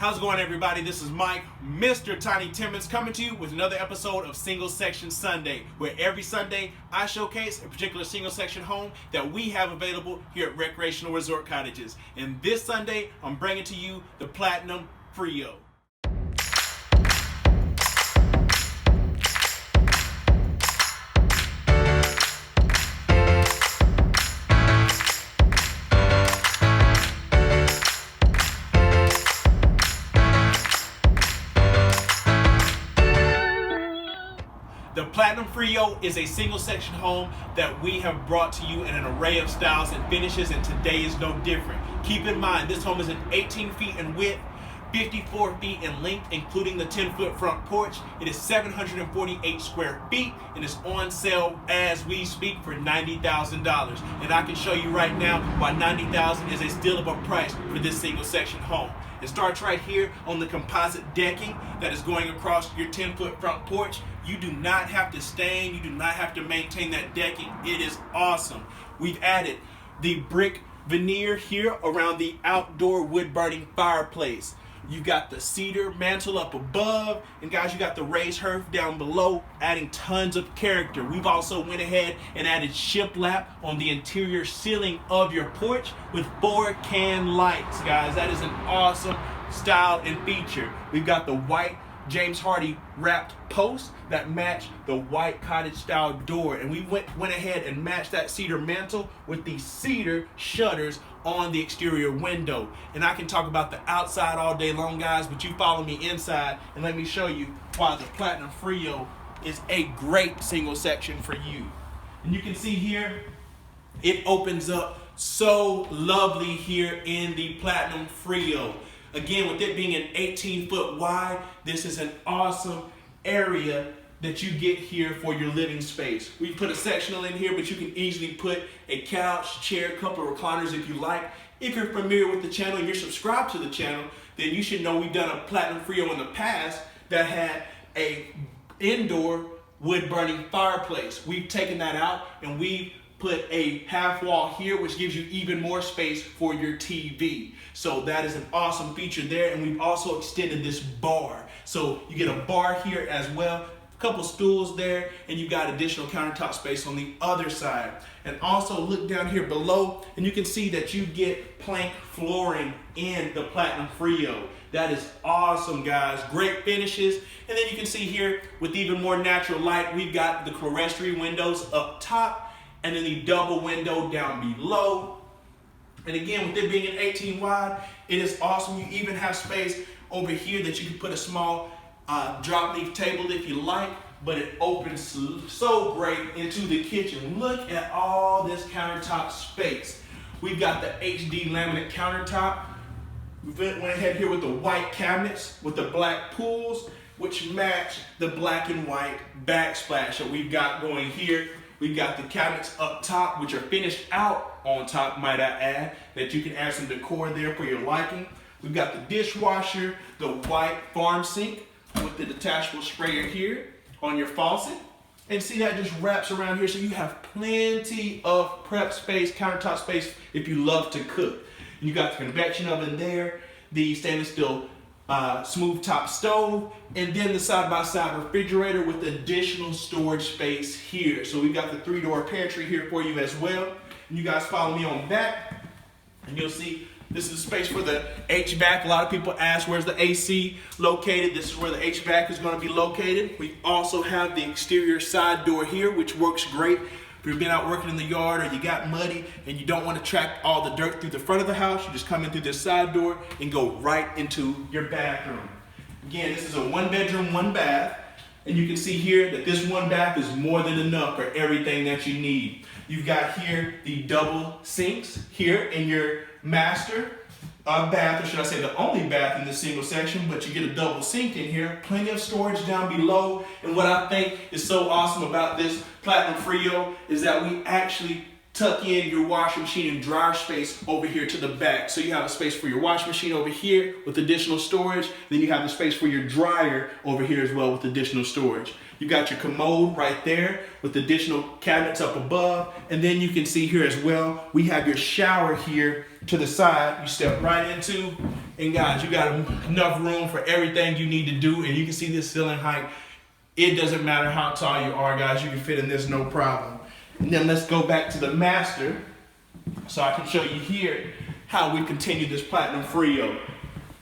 How's it going, everybody? This is Mike, Mr. Tiny Timmons, coming to you with another episode of Single Section Sunday, where every Sunday I showcase a particular single section home that we have available here at Recreational Resort Cottages. And this Sunday, I'm bringing to you the Platinum Frio. The Platinum Frio is a single section home that we have brought to you in an array of styles and finishes, and today is no different. Keep in mind, this home is an 18 feet in width, 54 feet in length, including the 10-foot front porch. It is 748 square feet and is on sale as we speak for $90,000. And I can show you right now why $90,000 is a steal of a price for this single section home. It starts right here on the composite decking that is going across your 10-foot front porch. You do not have to stain, you do not have to maintain that decking. It is awesome. We've added the brick veneer here around the outdoor wood-burning fireplace. You got the cedar mantle up above, and guys, you got the raised hearth down below, adding tons of character. We've also went ahead and added shiplap on the interior ceiling of your porch with 4 can lights, guys. That is an awesome style and feature. We've got the white James Hardy wrapped posts that match the white cottage style door, and we went ahead and matched that cedar mantle with the cedar shutters on the exterior window. And I can talk about the outside all day long, guys, but you follow me inside and let me show you why the Platinum Frio is a great single section for you. And you can see here it opens up so lovely here in the Platinum Frio. Again, with it being an 18-foot wide, this is an awesome area that you get here for your living space. We put a sectional in here, but you can easily put a couch, chair, a couple of recliners if you like. If you're familiar with the channel and you're subscribed to the channel, then you should know we've done a Platinum Frio in the past that had a indoor wood-burning fireplace. We've taken that out and we've put a half wall here, which gives you even more space for your TV. So that is an awesome feature there. And we've also extended this bar. So you get a bar here as well, a couple stools there, and you've got additional countertop space on the other side. And also look down here below, and you can see that you get plank flooring in the Platinum Frio. That is awesome, guys. Great finishes. And then you can see here with even more natural light, we've got the clerestory windows up top, and then the double window down below. And again, with it being an 18 wide, it is awesome. You even have space over here that you can put a small drop leaf table if you like, but it opens so great into the kitchen. Look at all this countertop space. We've got the HD laminate countertop. We went ahead here with the white cabinets with the black pools, which match the black and white backsplash that we've got going here. We've got the cabinets up top, which are finished out on top, might I add, that you can add some decor there for your liking. We've got the dishwasher, the white farm sink with the detachable sprayer here on your faucet. And see, that just wraps around here, so you have plenty of prep space, countertop space if you love to cook. And you got the convection oven there, the stainless steel smooth top stove, and then the side-by-side refrigerator with additional storage space here. So we've got the 3-door pantry here for you as well. And you guys follow me on back, and you'll see this is space for the HVAC. A lot of people ask, where's the AC located? This is where the HVAC is going to be located. We also have the exterior side door here, which works great if you've been out working in the yard or you got muddy and you don't want to track all the dirt through the front of the house. You just come in through this side door and go right into your bathroom. Again, this is a 1-bedroom, 1-bath. And you can see here that this 1 bath is more than enough for everything that you need. You've got here the double sinks here in your master bath, or should I say the only bath in this single section, but you get a double sink in here, plenty of storage down below. And what I think is so awesome about this Platinum Frio is that we actually tuck in your washing machine and dryer space over here to the back. So you have a space for your washing machine over here with additional storage. Then you have the space for your dryer over here as well with additional storage. You got your commode right there with additional cabinets up above. And then you can see here as well, we have your shower here to the side. You step right into And guys, you got enough room for everything you need to do, and you can see this ceiling height. It doesn't matter how tall you are, guys, you can fit in this no problem. And then let's go back to the master so I can show you here how we continue this Platinum Frio.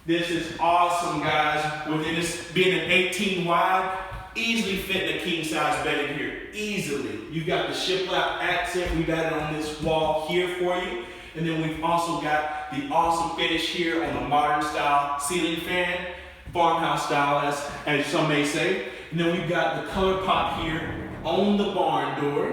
This is awesome, guys. With this being an 18 wide, easily fit in a king size bed in here, easily. You got the shiplap accent we've added on this wall here for you. And then we've also got the awesome finish here on the modern style ceiling fan, farmhouse style as some may say. And then we've got the color pop here on the barn door,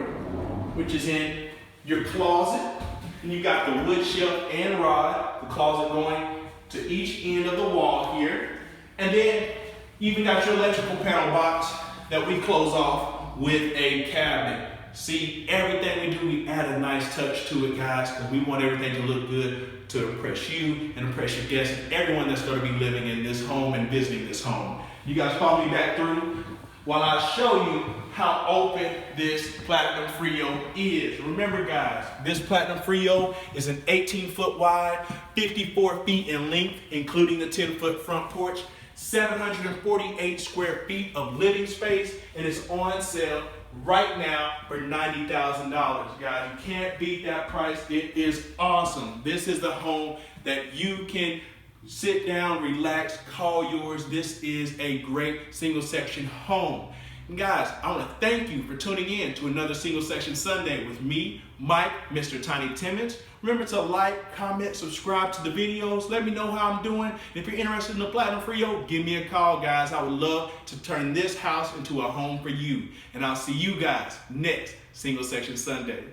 which is in your closet. And you got the wood shelf and rod, the closet going to each end of the wall here. And then you even got your electrical panel box that we close off with a cabinet. See, everything we do, we add a nice touch to it, guys, because we want everything to look good to impress you and impress your guests and everyone that's going to be living in this home and visiting this home. You guys follow me back through while I show you how open this Platinum Frio is. Remember, guys, this Platinum Frio is an 18-foot wide, 54 feet in length, including the 10-foot front porch, 748 square feet of living space, and it's on sale right now for $90,000. Guys, you can't beat that price. It is awesome. This is the home that you can sit down, relax, call yours. This is a great single section home. And guys, I want to thank you for tuning in to another Single Section Sunday with me, Mike, Mr. Tiny Timmons. Remember to like, comment, subscribe to the videos. Let me know how I'm doing. And if you're interested in the Platinum Frio, give me a call, guys. I would love to turn this house into a home for you. And I'll see you guys next Single Section Sunday.